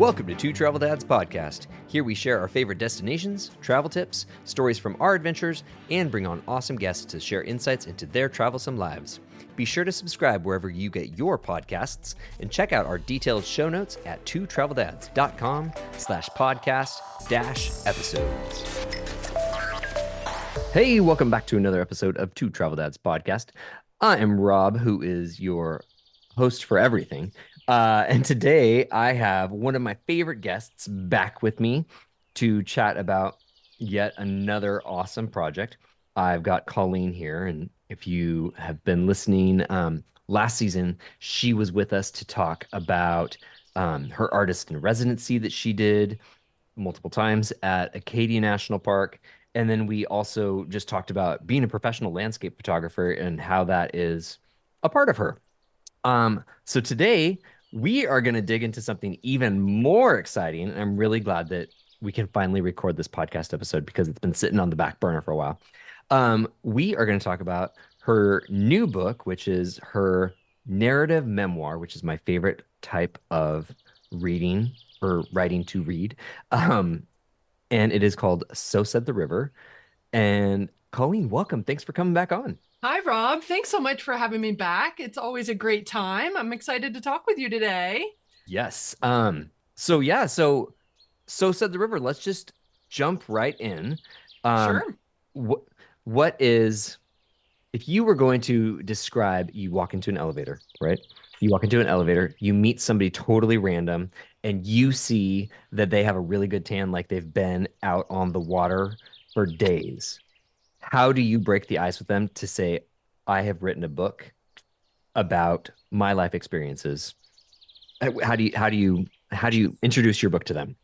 Welcome to Two Travel Dads Podcast. Here we share our favorite destinations, travel tips, stories from our adventures, and bring on awesome guests to share insights into their travelsome lives. Be sure to subscribe wherever you get your podcasts and check out our detailed show notes at twotraveldads.com/podcast-episodes. Hey, welcome back to another episode of Two Travel Dads Podcast. I am Rob, who is your host for everything. And today I have one of my favorite guests back with me to chat about yet another awesome project. I've got Colleen here, and if you have been listening, last season she was with us to talk about her artist in residency that she did multiple times at Acadia National Park. And then we also just talked about being a professional landscape photographer and how that is a part of her. So today we are going to dig into something even more exciting. And I'm really glad that we can finally record this podcast episode because it's been sitting on the back burner for a while. We are going to talk about her new book, which is her narrative memoir, which is my favorite type of reading or writing to read. And it is called So Said the River. And Colleen, welcome. Thanks for coming back on. Hi, Rob. Thanks so much for having me back. It's always a great time. I'm excited to talk with you today. Yes. So Said the River. Let's just jump right in. Sure. What what is if you were going to describe, you walk into an elevator, right? You walk into an elevator, you meet somebody totally random, and you see that they have a really good tan, like they've been out on the water for days. How do you break the ice with them to say, I have written a book about my life experiences? How do you introduce your book to them?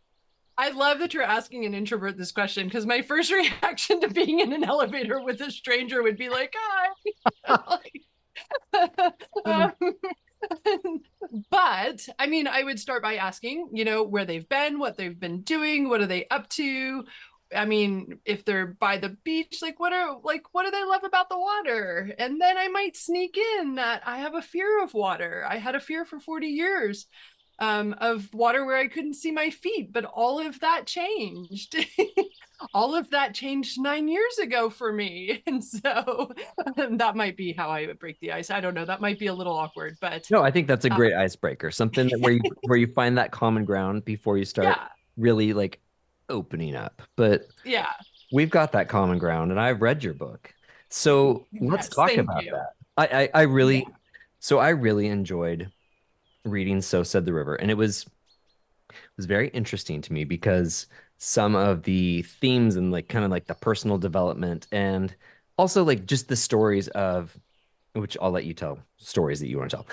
I love that you're asking an introvert this question because my first reaction to being in an elevator with a stranger would be like, hi. um, but I mean, I would start by asking, where they've been, what they've been doing, what are they up to? I mean, if they're by the beach, what do they love about the water? And then I might sneak in that I have a fear of water. I had a fear for 40 years of water where I couldn't see my feet, but all of that changed. All of that changed 9 years ago for me. And so that might be how I would break the ice. I don't know. That might be a little awkward, but No, I think that's a great icebreaker. Something that where you find that common ground before you start yeah, really like opening up. But yeah. we've got that common ground, and I've read your book. So let's Yes, talk thank about you. that. I Yeah. really enjoyed reading So Said the River, and it was very interesting to me because some of the themes and like kind of like the personal development and also like just the stories of which I'll let you tell stories that you want to tell.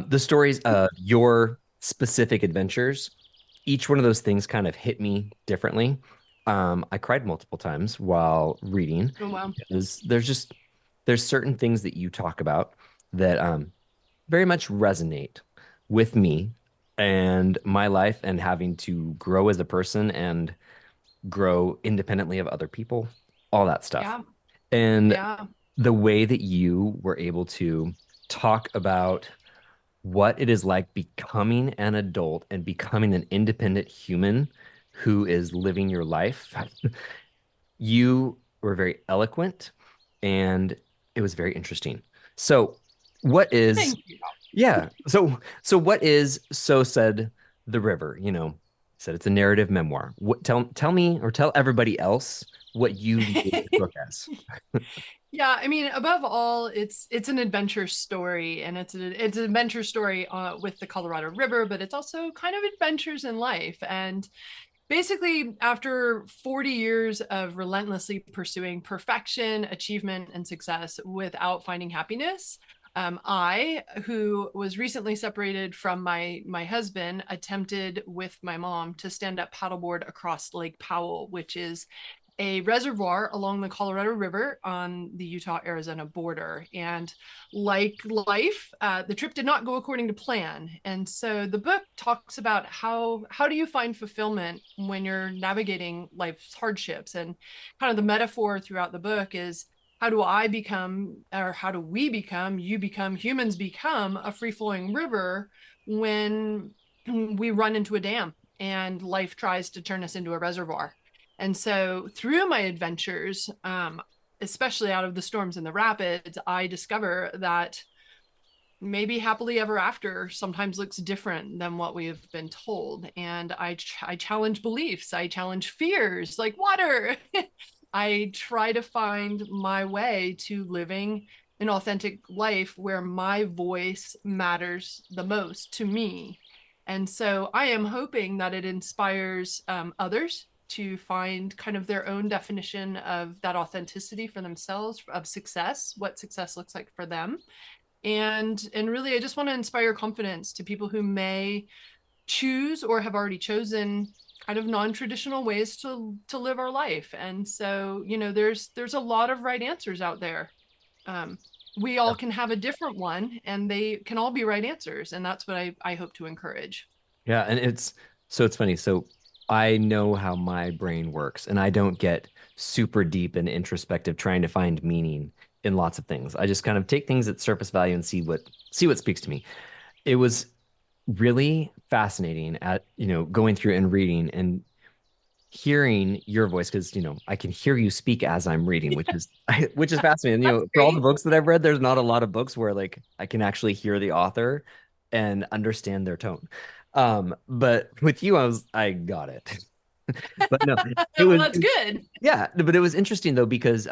The stories of your specific adventures, each one of those things kind of hit me differently. I cried multiple times while reading Oh, wow. because there's certain things that you talk about that very much resonate with me and my life and having to grow as a person and grow independently of other people, all that stuff. Yeah. And Yeah. the way that you were able to talk about what it is like becoming an adult and becoming an independent human who is living your life. You were very eloquent and it was very interesting. So, what is Thank you. yeah. So what is So Said the River? Said it's a narrative memoir. Tell me or tell everybody else what you view this book as. Yeah, I mean, above all, it's an adventure story, and it's an adventure story with the Colorado River, but it's also kind of adventures in life. And basically, after 40 years of relentlessly pursuing perfection, achievement, and success without finding happiness, I, who was recently separated from my husband, attempted with my mom to stand up paddleboard across Lake Powell, which is a reservoir along the Colorado River on the Utah-Arizona border. And like life, the trip did not go according to plan. And so the book talks about how do you find fulfillment when you're navigating life's hardships. And kind of the metaphor throughout the book is how do I become, or how do we become, you become, humans become a free-flowing river when we run into a dam and life tries to turn us into a reservoir. And so through my adventures, especially out of the storms and the rapids, I discover that maybe happily ever after sometimes looks different than what we have been told. And I challenge beliefs, I challenge fears like water. I try to find my way to living an authentic life where my voice matters the most to me. And so I am hoping that it inspires others to find kind of their own definition of that authenticity for themselves, of success, what success looks like for them. And really, I just want to inspire confidence to people who may choose or have already chosen kind of non-traditional ways to live our life. And so, there's a lot of right answers out there. um, we all can have a different one, and they can all be right answers, and that's what I hope to encourage. Yeah, and it's funny. So I know how my brain works, and I don't get super deep and introspective trying to find meaning in lots of things. I just kind of take things at surface value and see what speaks to me. It was really fascinating at, going through and reading and hearing your voice because, I can hear you speak as I'm reading, which is fascinating. That's For all the great. books that I've read, there's not a lot of books where like I can actually hear the author and understand their tone. But with you, I got it. But no, it Well, was that's good. yeah, but it was interesting though because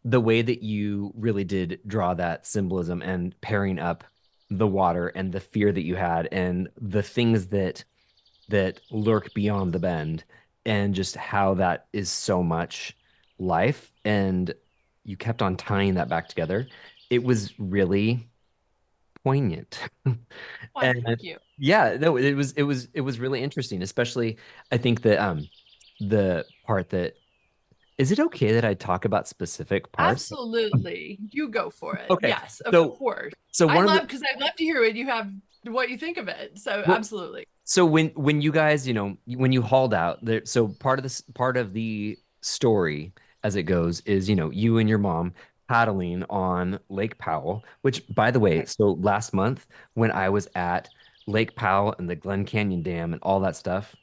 the way that you really did draw that symbolism and pairing up the water and the fear that you had and the things that lurk beyond the bend and just how that is so much life and you kept on tying that back together. It was really poignant. Why, And thank you. yeah, no, it was really interesting, especially I think that the part that is it okay that I talk about specific parts? Absolutely, you go for it. Okay. Yes, of So course. so I one of the love because I love to hear what you think of it. So well, absolutely. so when you guys, when you hauled out there, so part of the story as it goes is, you and your mom paddling on Lake Powell, which by the way, so last month when I was at Lake Powell and the Glen Canyon Dam and all that stuff,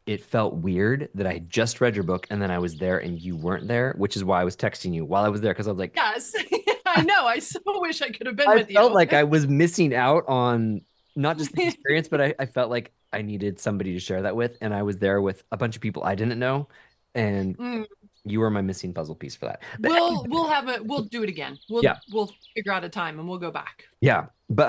it felt weird that I had just read your book and then I was there and you weren't there, which is why I was texting you while I was there because I was like, Yes, I know. I so wish I could have been I with felt you. like I was missing out on not just the experience, but I felt like I needed somebody to share that with. And I was there with a bunch of people I didn't know. And Mm, you were my missing puzzle piece for that. But we'll do it again. We'll yeah, we'll figure out a time and we'll go back. yeah. But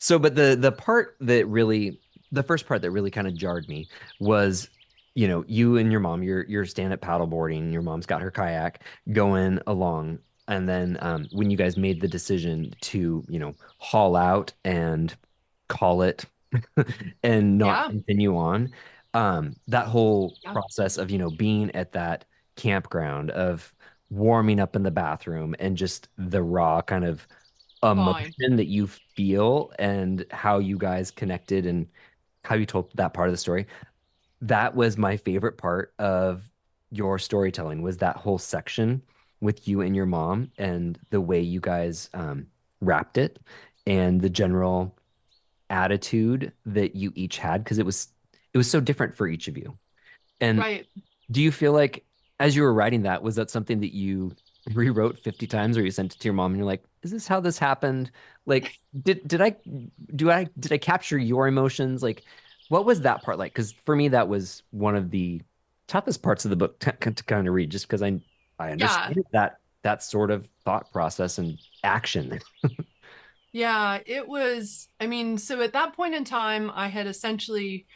the part that really the first part that really kind of jarred me was, you and your mom, you're stand up paddleboarding, your mom's got her kayak going along. And then when you guys made the decision to, haul out and call it and not Yeah, continue on, that whole yeah, process of, being at that campground of warming up in the bathroom and just the raw kind of fine. emotion that you feel and how you guys connected and how you told that part of the story. That was my favorite part of your storytelling was that whole section with you and your mom and the way you guys wrapped it and the general attitude that you each had because it was so different for each of you. And Right. do you feel like as you were writing that, was that something that you rewrote 50 times or you sent it to your mom and you're like, is this how this happened? Like, did I capture your emotions? Like, what was that part like? Because for me, that was one of the toughest parts of the book to kind of read, just because I Yeah. understood that sort of thought process and action. Yeah, it was, I mean, so at that point in time, I had essentially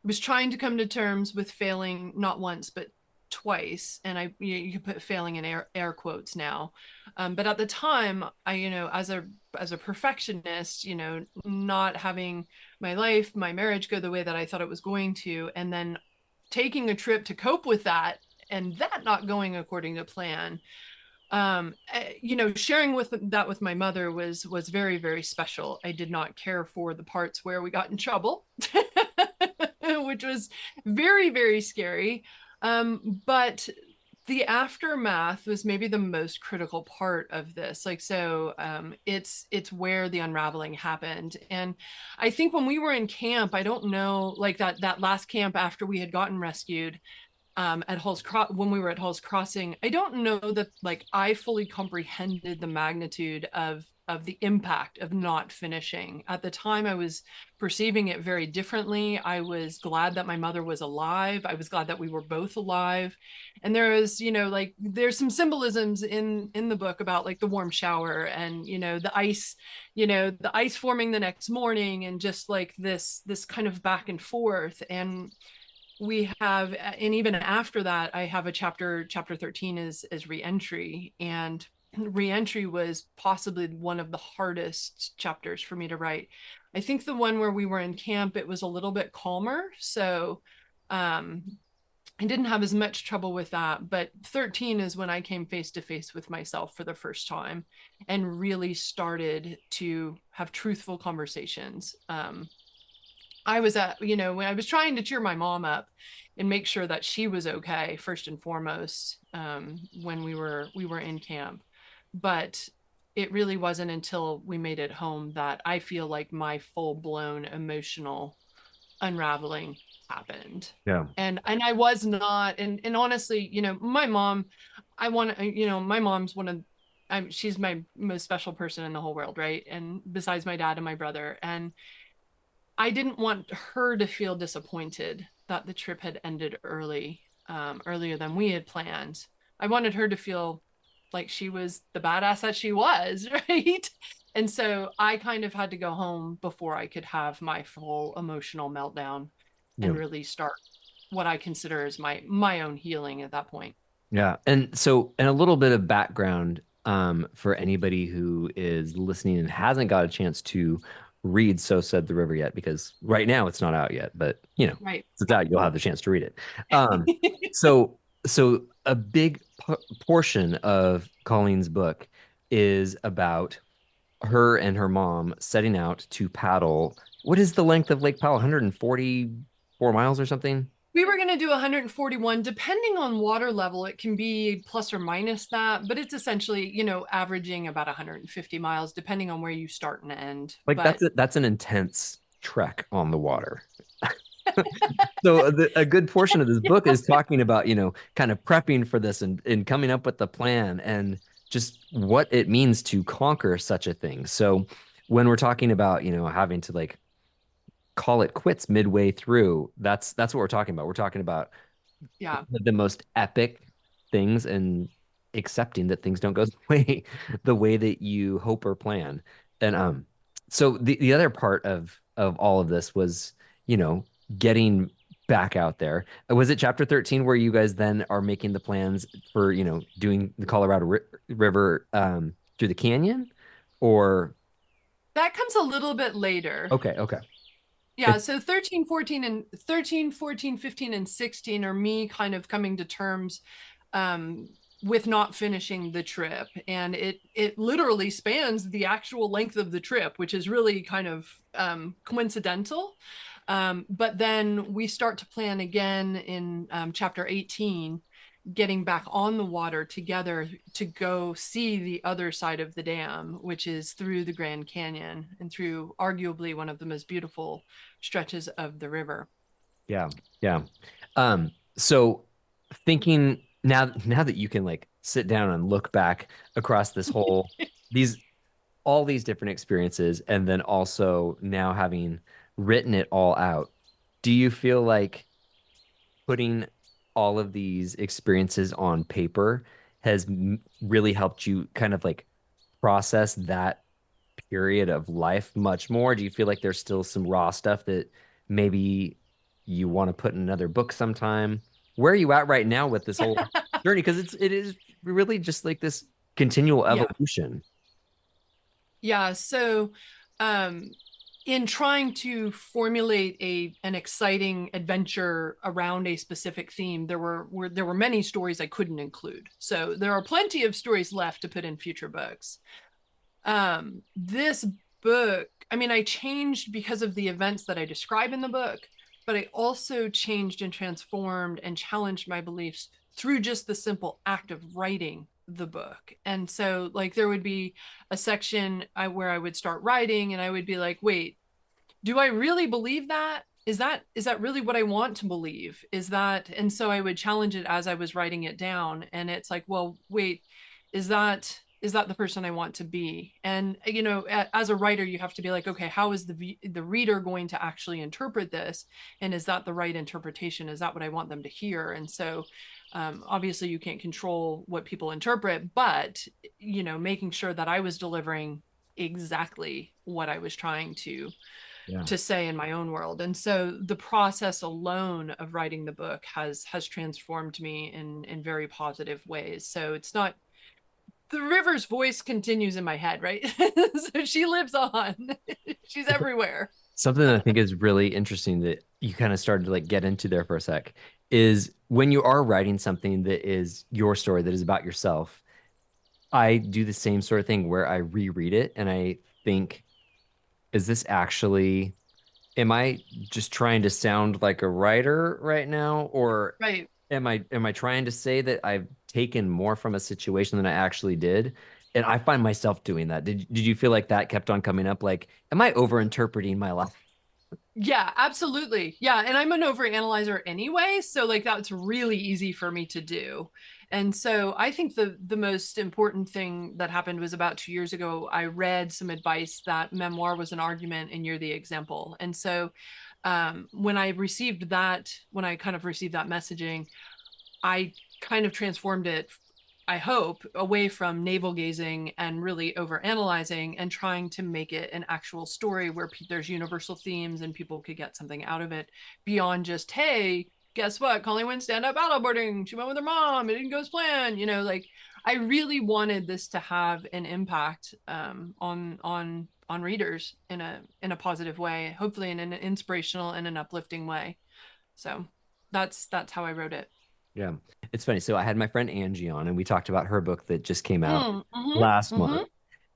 was trying to come to terms with failing not once, but twice. And you can put failing in air quotes now. But at the time, as a perfectionist, not having my life, my marriage go the way that I thought it was going to, and then taking a trip to cope with that and that not going according to plan, sharing with my mother was very, very special. I did not care for the parts where we got in trouble, which was very, very scary. But the aftermath was maybe the most critical part of this. Like, so it's where the unraveling happened. And I think when we were in camp, I don't know, like that last camp after we had gotten rescued, at when we were at Hall's Crossing, I don't know that like I fully comprehended the magnitude of the impact of not finishing. At the time, I was perceiving it very differently. I was glad that my mother was alive. I was glad that we were both alive. And there is, like there's some symbolisms in the book about like the warm shower and the ice forming the next morning, and just like this kind of back and forth. And we have, and even after that, I have a chapter 13 is reentry. And reentry was possibly one of the hardest chapters for me to write. I think the one where we were in camp, it was a little bit calmer, so um I didn't have as much trouble with that. But 13 is when I came face to face with myself for the first time and really started to have truthful conversations. I was when I was trying to cheer my mom up and make sure that she was okay first and foremost, when we were in camp. But it really wasn't until we made it home that I feel like my full blown emotional unraveling happened. Yeah. And I was not, and honestly, my mom, my mom's one of, she's my most special person in the whole world, right? And besides my dad and my brother. And I didn't want her to feel disappointed that the trip had ended earlier than we had planned. I wanted her to feel like she was the badass that she was, right? And so I kind of had to go home before I could have my full emotional meltdown Yeah. and really start what I consider as my own healing at that point. Yeah. And so, and a little bit of background for anybody who is listening and hasn't got a chance to read So Said the River yet, because right now it's not out yet, but Right. it's out, you'll have the chance to read it. Um, so, so a big portion of Colleen's book is about her and her mom setting out to paddle. What is the length of Lake Powell? 144 miles or something? We were going to do 141. Depending on water level, it can be plus or minus that, but it's essentially, averaging about 150 miles, depending on where you start and end. Like But that's an intense trek on the water. So a good portion of this book is talking about, kind of prepping for this and coming up with the plan and just what it means to conquer such a thing. So when we're talking about, having to like call it quits midway through, that's what we're talking about. We're talking about yeah, the most epic things and accepting that things don't go the way that you hope or plan. And so the other part of all of this was, you know, getting back out there. Was it chapter 13 where you guys then are making the plans for, doing the Colorado River through the canyon? Or that comes a little bit later. okay, okay. Yeah, It, so 13, 14, 15, and 16 are me kind of coming to terms um, with not finishing the trip. And it literally spans the actual length of the trip, which is really kind of coincidental. But then we start to plan again in chapter 18, getting back on the water together to go see the other side of the dam, which is through the Grand Canyon and through arguably one of the most beautiful stretches of the river. yeah, yeah. So thinking now that you can like sit down and look back across this whole these all these different experiences and then also now having written it all out, do you feel like putting all of these experiences on paper has really helped you kind of like process that period of life much more? Do you feel like there's still some raw stuff that maybe you want to put in another book sometime? Where are you at right now with this whole journey? Because it is really just like this continual Yeah. evolution. Yeah. So, um, in trying to formulate an exciting adventure around a specific theme, there were many stories I couldn't include. So there are plenty of stories left to put in future books. This book, I mean, I changed because of the events that I describe in the book, but I also changed and transformed and challenged my beliefs through just the simple act of writing the book. And so, like, there would be a section where I would start writing, and I would be like, wait, do I really believe that? Is that really what I want to believe? Is that, and so I would challenge it as I was writing it down, and it's like, well, wait, is that the person I want to be? And as a writer, you have to be like, okay, how is the reader going to actually interpret this, and is that the right interpretation? Is that what I want them to hear? And so, obviously, you can't control what people interpret, but making sure that I was delivering exactly what I was trying Yeah. to say in my own world. And so the process alone of writing the book has transformed me in very positive ways. So it's not, the river's voice continues in my head, right? So she lives on. She's everywhere. Something that I think is really interesting that you kind of started to like get into there for a sec is when you are writing something that is your story, that is about yourself. I do the same sort of thing where I reread it and I think, is this actually, am I just trying to sound like a writer right now? Or Right. am I trying to say that I've taken more from a situation than I actually did? And I find myself doing that. Did you feel like that kept on coming up? Like, am I over interpreting my life? Yeah, absolutely. Yeah. And I'm an overanalyzer anyway. So like that's really easy for me to do. And so I think the most important thing that happened was about 2 years ago, I read some advice that memoir was an argument and you're the example. And so when I kind of received that messaging, I kind of transformed it, I hope, away from navel gazing and really over analyzing and trying to make it an actual story where there's universal themes and people could get something out of it beyond just, hey, guess what? Colleen went stand up paddleboarding. She went with her mom. It didn't go as planned. Like I really wanted this to have an impact on readers in a positive way, hopefully in an inspirational and an uplifting way. So that's how I wrote it. Yeah. It's funny. So I had my friend Angie on and we talked about her book that just came out Mm-hmm, last month.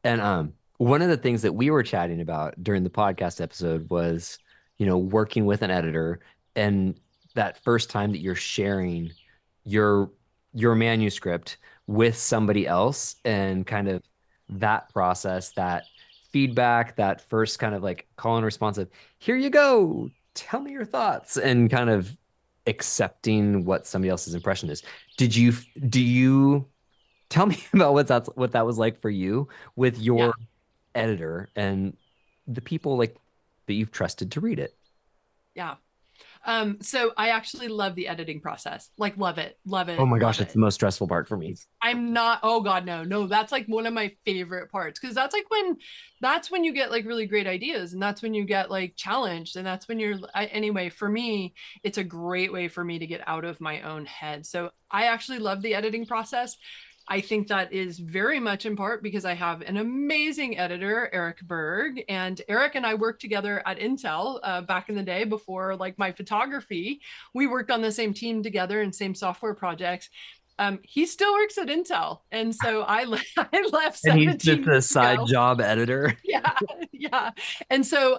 mm-hmm. And one of the things that we were chatting about during the podcast episode was, working with an editor and that first time that you're sharing your your manuscript with somebody else and kind of that process, that feedback, that first kind of like call and response of, here you go, tell me your thoughts, and kind of accepting what somebody else's impression is. Do you tell me about what that was like for you with Yeah, your editor and the people like that you've trusted to read it? yeah. So I actually love the editing process. Like love it, love Oh it, my gosh, love it's it. the most stressful part for me. I'm not, oh God, no, no, that's like one of my favorite parts because that's when you get like really great ideas and that's when you get like challenged and that's when anyway, for me, it's a great way for me to get out of my own head. So I actually love the editing process. I think that is very much in part because I have an amazing editor, Eric Berg, and Eric and I worked together at Intel back in the day before like my photography. We worked on the same team together and same software projects. He still works at Intel, and so I left And he's just 17 a years side ago. job editor. Yeah, yeah. And so,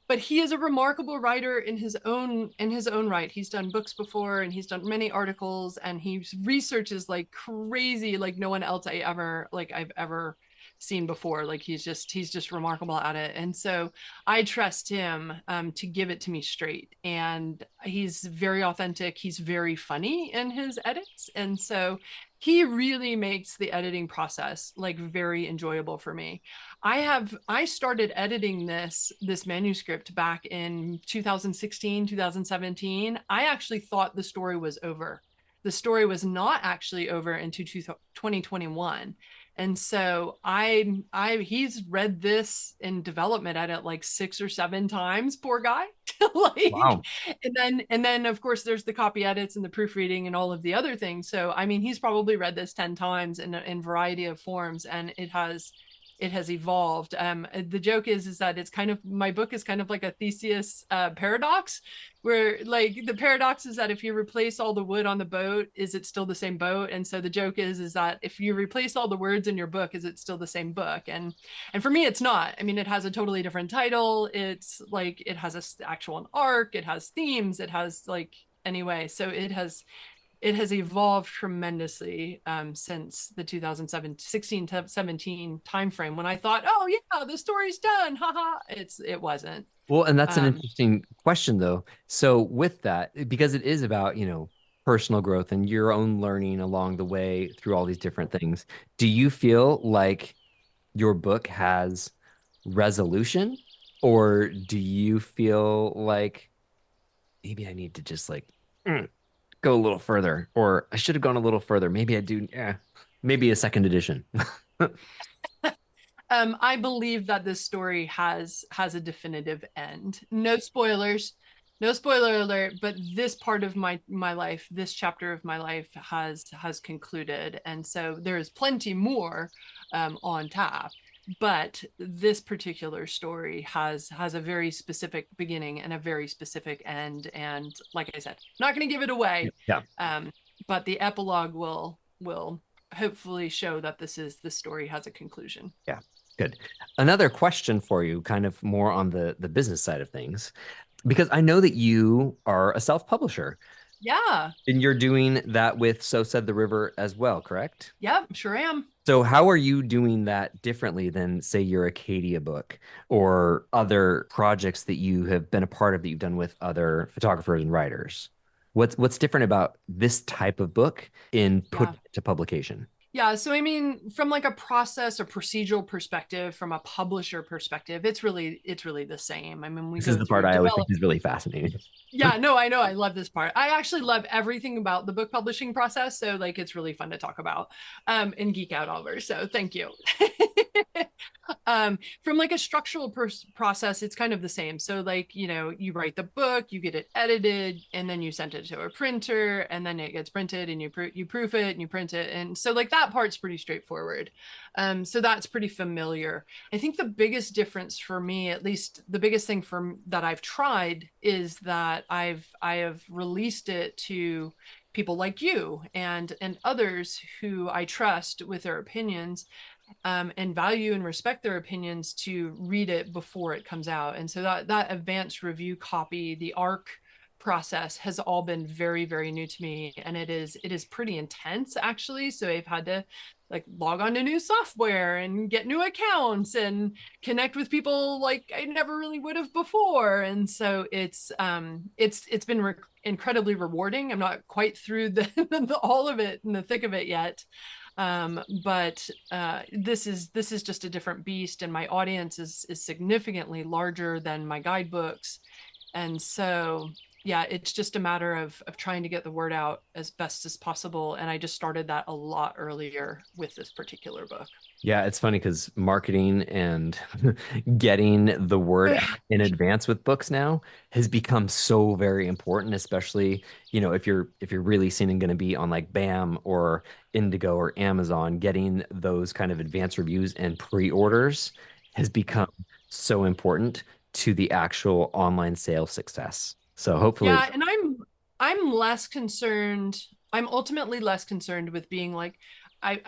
but he is a remarkable writer in his own right. He's done books before, and he's done many articles, and he researches like crazy, like no one else I've ever seen before. Like he's just remarkable at it, and so I trust him to give it to me straight. And he's very authentic. He's very funny in his edits, and so he really makes the editing process like very enjoyable for me. I started editing this manuscript back in 2016, 2017. I actually thought the story was over. The story was not actually over into 2021. And so I he's read this in development edit like 6 or 7 times, poor guy. Like, Wow. and then of course there's the copy edits and the proofreading and all of the other things. So I mean he's probably read this 10 times in variety of forms, and it has evolved. The joke is that it's kind of my book is kind of like a Theseus paradox, where like the paradox is that if you replace all the wood on the boat, is it still the same boat? And so the joke is that if you replace all the words in your book, is it still the same book? And for me, it's not. I mean, it has a totally different title. It's like it has a actual arc. It has themes. It has like anyway. So it has evolved tremendously since the 2007 16 to 17 timeframe when I thought, oh yeah, the story's done. Haha. It wasn't. Well, and that's an Um, interesting question, though. So, with that, because it is about, personal growth and your own learning along the way through all these different things, do you feel like your book has resolution, or do you feel like maybe I need to just like go a little further, or I should have gone a little further? Maybe I do, yeah, maybe a second edition. I believe that this story has a definitive end. No spoilers, no spoiler alert. But this part of my life, this chapter of my life, has concluded, and so there is plenty more on tap. But this particular story has a very specific beginning and a very specific end. And like I said, not going to give it away. Yeah. Um, but the epilogue will hopefully show that the story has a conclusion. Yeah, good. Another question for you, kind of more on the business side of things, because I know that you are a self-publisher Yeah. and you're doing that with So Said the River as well, correct? Yep, sure am. So how are you doing that differently than, say, your Acadia book or other projects that you have been a part of that you've done with other photographers and writers? What's different about this type of book in put Yeah. to publication? Yeah, so I mean, from like a process or procedural perspective, from a publisher perspective, it's really the same. I mean, we This is go the part through I always think develop. is really fascinating. Yeah, no, I know. I love this part. I actually love everything about the book publishing process. So like it's really fun to talk about and geek out over. So thank you. From like a structural process, it's kind of the same. So like, you write the book, you get it edited, and then you send it to a printer, and then it gets printed, and you proof it and you print it. And so like that part's pretty straightforward. So that's pretty familiar. I think the biggest difference for me, at least the biggest thing that I've tried, is that I have released it to people like you and others who I trust with their opinions, and value and respect their opinions, to read it before it comes out. And so that advanced review copy, the ARC process, has all been very, very new to me, and it is pretty intense actually. So I've had to like log on to new software and get new accounts and connect with people like I never really would have before. And so it's been incredibly rewarding. I'm not quite through all of it in the thick of it yet, but this is just a different beast, and my audience is significantly larger than my guidebooks. And so yeah, it's just a matter of trying to get the word out as best as possible, and I just started that a lot earlier with this particular book. Yeah, it's funny because marketing and getting the word out in advance with books now has become so very important, especially, if you're releasing and going to be on like BAM or Indigo or Amazon, getting those kind of advanced reviews and pre-orders has become so important to the actual online sales success. So hopefully, Yeah, and I'm less concerned. I'm ultimately less concerned with being like,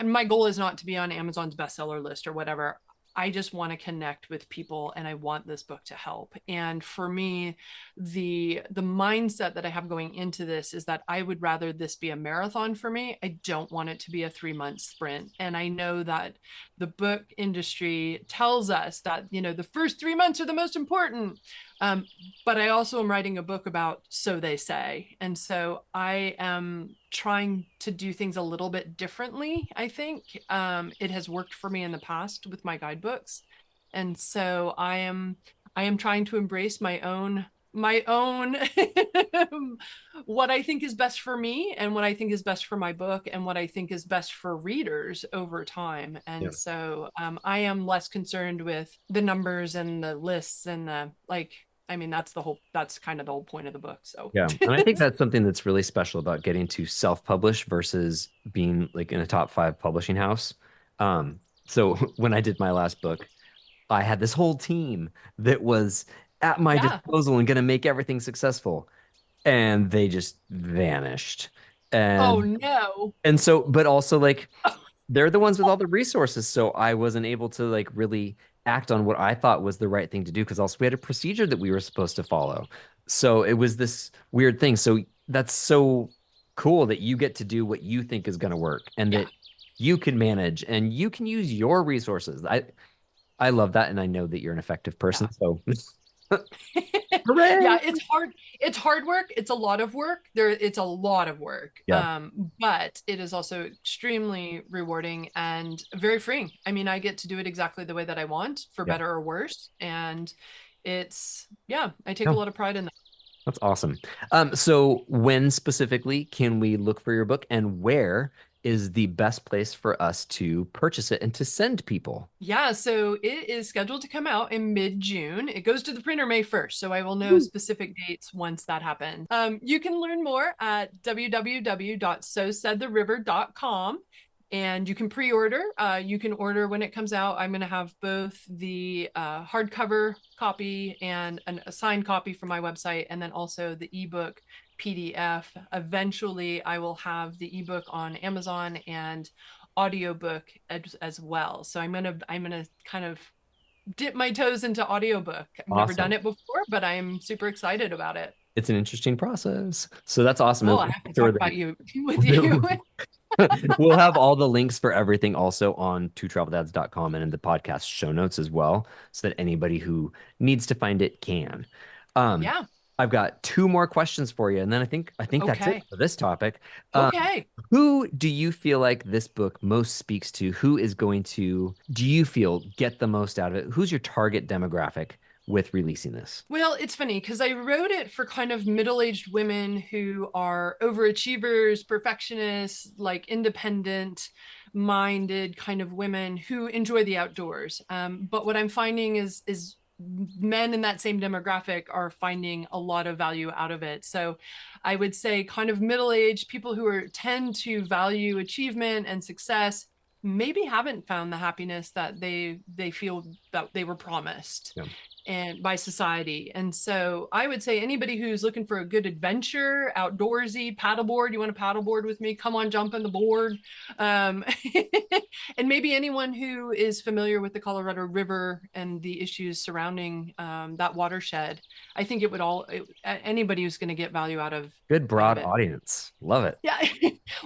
my goal is not to be on Amazon's bestseller list or whatever. I just want to connect with people, and I want this book to help. And for me, the mindset that I have going into this is that I would rather this be a marathon for me. I don't want it to be a 3 month sprint. And I know that the book industry tells us that, the first 3 months are the most important. But I also am writing a book about So They Say. And so I am trying to do things a little bit differently, I think. It has worked for me in the past with my guidebooks. And so I am trying to embrace my own what I think is best for me, and what I think is best for my book, and what I think is best for readers over time. yeah. And so I am less concerned with the numbers and the lists and the like. I mean, that's kind of the whole point of the book. So Yeah. And I think that's something that's really special about getting to self-publish versus being like in a top five publishing house. So when I did my last book, I had this whole team that was at my Yeah. disposal and going to make everything successful, and they just vanished. Oh And no. so, but also like they're the ones with all the resources, so I wasn't able to like really act on what I thought was the right thing to do because also we had a procedure that we were supposed to follow. So it was this weird thing. So that's so cool that you get to do what you think is going to work and Yeah. that you can manage and you can use your resources. I love that, and I know that you're an effective person. Yeah. So hooray! Yeah, it's hard. It's hard work. It's a lot of work. It's a lot of work. Yeah, But it is also extremely rewarding and very freeing. I mean, I get to do it exactly the way that I want, for yeah, better or worse. And it's, yeah, I take a yeah. lot of pride in that. That's awesome. So when specifically can we look for your book, and where is the best place for us to purchase it and to send people? Yeah, so it is scheduled to come out in mid-June. It goes to the printer May 1st, so I will know Woo. specific dates once that happens. You can learn more at www.sosaidtheriver.com, and you can pre-order. You can order when it comes out. I'm going to have both the hardcover copy and a signed copy from my website, and then also the ebook PDF. Eventually, I will have the ebook on Amazon and audiobook as well. So I'm gonna kind of dip my toes into audiobook. I've never done Awesome. it before, but I'm super excited about it. It's an interesting process. So that's awesome. And Well, I we'll have to make sure talk about you with you. that we'll have all the links for everything also on twotraveldads.com and in the podcast show notes as well, so that anybody who needs to find it can. Um, Yeah. I've got two more questions for you, and then I think that's it Okay. for this topic. Um, Okay. who do you feel like this book most speaks to? Who is going to, do you feel, get the most out of it? Who's your target demographic with releasing this? Well, it's funny because I wrote it for kind of middle-aged women who are overachievers, perfectionists, like independent minded kind of women who enjoy the outdoors. But what I'm finding is men in that same demographic are finding a lot of value out of it. So I would say kind of middle-aged people who are tend to value achievement and success maybe haven't found the happiness that they feel that they were promised Yeah. and by society. And so I would say anybody who's looking for a good adventure, outdoorsy paddleboard, you want to paddleboard with me? Come on, jump on the board. Um, and maybe anyone who is familiar with the Colorado River and the issues surrounding that watershed. I think anybody who's going to get value Good out of broad it. audience. Love it. Yeah.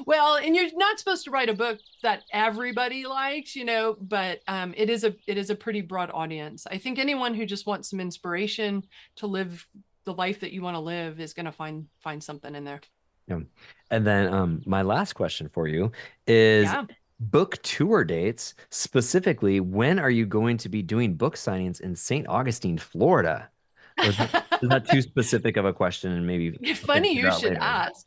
Well, and you're not supposed to write a book that everybody likes, but it is a pretty broad audience. I think anyone who just wants some inspiration to live the life that you want to live is going to find something in there. Yeah. And then my last question for you is Yeah. book tour dates. Specifically, when are you going to be doing book signings in St. Augustine, Florida? Or is that too specific of a question and maybe I can Funny figure you out should later? ask.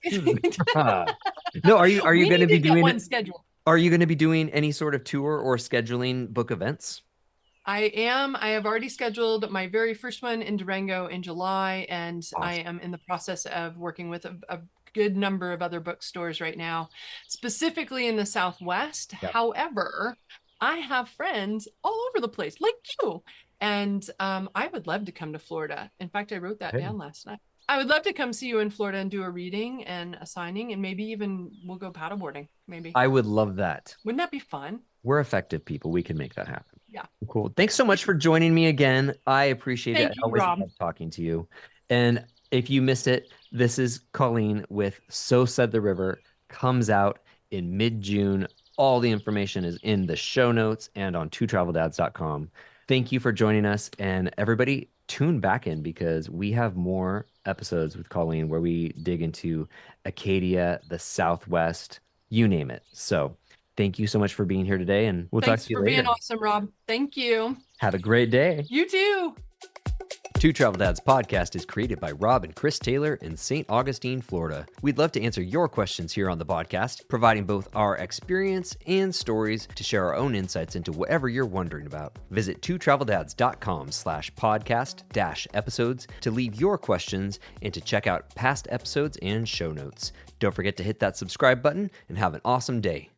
No, are you We going to need be to get doing one scheduled. are you going to be doing any sort of tour or scheduling book events? I am. I have already scheduled my very first one in Durango in July, and I Awesome. am in the process of working with a good number of other bookstores right now, specifically in the Southwest. Yeah. However, I have friends all over the place, like you, and I would love to come to Florida. In fact, I wrote that Okay. down last night. I would love to come see you in Florida and do a reading and a signing, and maybe even we'll go paddleboarding. Maybe. I would love that. Wouldn't that be fun? We're effective people. We can make that happen. Yeah. Cool. Thanks so much for joining me again. I appreciate it. I Thank you, always Rob. love talking to you. And if you missed it, this is Colleen with So Said the River. Comes out in mid-June. All the information is in the show notes and on twotraveldads.com. Thank you for joining us. And everybody, tune back in because we have more episodes with Colleen where we dig into Acadia, the Southwest, you name it. So thank you so much for being here today, and we'll talk to Thanks you for being later. awesome, Rob. Thank you. Have a great day. You too. Two Travel Dads podcast is created by Rob and Chris Taylor in St. Augustine, Florida. We'd love to answer your questions here on the podcast, providing both our experience and stories to share our own insights into whatever you're wondering about. Visit twotraveldads.com/podcast-episodes to leave your questions and to check out past episodes and show notes. Don't forget to hit that subscribe button and have an awesome day.